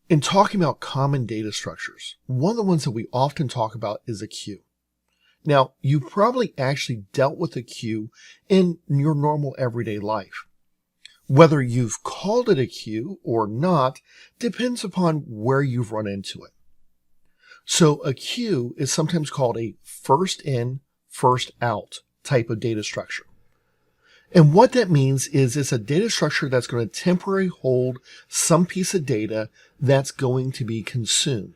In talking about common data structures, one of the ones that we often talk about is a queue. Now, you probably actually dealt with a queue in your normal everyday life. Whether you've called it a queue or not depends upon where you've run into it. So a queue is sometimes called a first in, first out type of data structure. And what that means is it's a data structure that's going to temporarily hold some piece of data that's going to be consumed.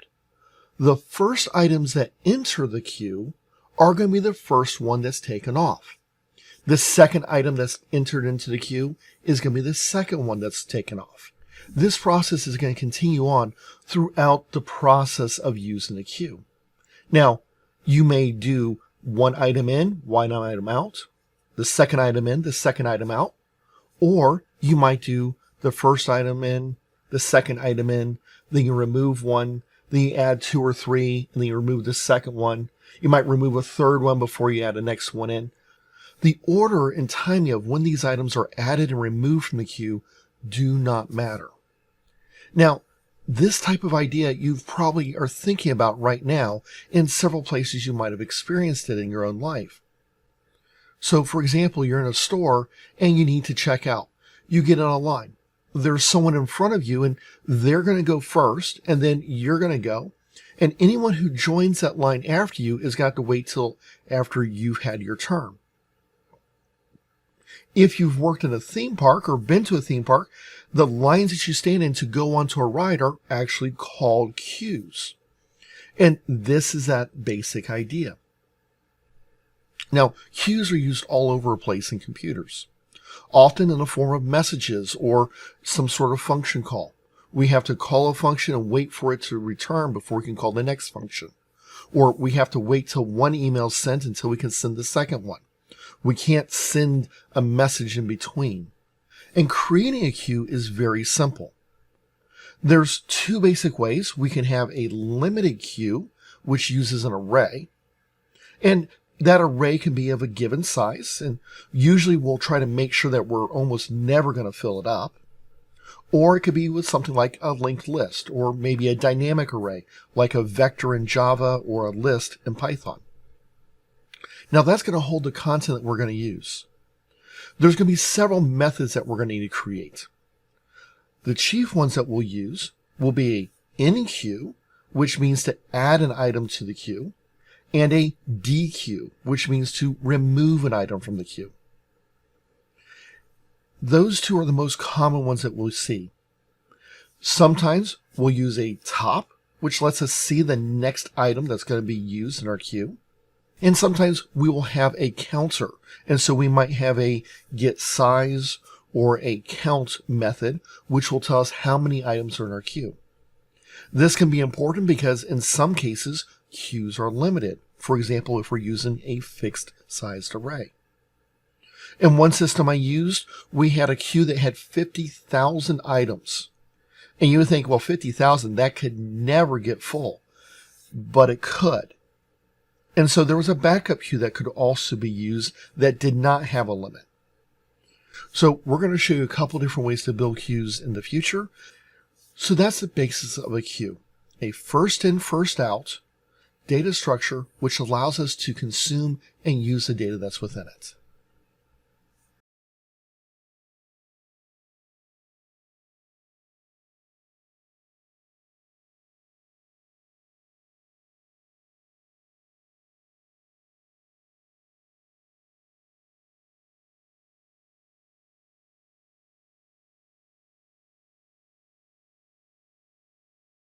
The first items that enter the queue are going to be the first one that's taken off. The second item that's entered into the queue is going to be the second one that's taken off. This process is going to continue on throughout the process of using the queue. Now, you may do one item in, one item out, the second item in, the second item out, or you might do the first item in, the second item in, then you remove one, then you add two or three, and then you remove the second one. You might remove a third one before you add the next one in. The order and timing of when these items are added and removed from the queue do not matter. Now, this type of idea you probably are thinking about right now in several places you might have experienced it in your own life. So, for example, you're in a store and you need to check out. You get on a line. There's someone in front of you and they're going to go first and then you're going to go. And anyone who joins that line after you is going to have to wait till after you've had your turn. If you've worked in a theme park or been to a theme park, the lines that you stand in to go onto a ride are actually called queues. And this is that basic idea. Now, queues are used all over a place in computers, often in the form of messages or some sort of function call. We have to call a function and wait for it to return before we can call the next function. Or we have to wait till one email is sent until we can send the second one. We can't send a message in between. And creating a queue is very simple. There's two basic ways. We can have a limited queue, which uses an array. And that array can be of a given size. And usually we'll try to make sure that we're almost never going to fill it up. Or it could be with something like a linked list, or maybe a dynamic array, like a vector in Java or a list in Python. Now that's going to hold the content that we're going to use. There's going to be several methods that we're going to need to create. The chief ones that we'll use will be a enqueue, which means to add an item to the queue, and a dequeue, which means to remove an item from the queue. Those two are the most common ones that we'll see. Sometimes we'll use a top, which lets us see the next item that's going to be used in our queue. And sometimes we will have a counter. And so we might have a get size or a count method, which will tell us how many items are in our queue. This can be important because in some cases, queues are limited. For example, if we're using a fixed sized array. In one system I used, we had a queue that had 50,000 items. And you would think, well, 50,000, that could never get full. But it could. And so there was a backup queue that could also be used that did not have a limit. So we're going to show you a couple different ways to build queues in the future. So that's the basis of a queue. A first in, first out data structure which allows us to consume and use the data that's within it.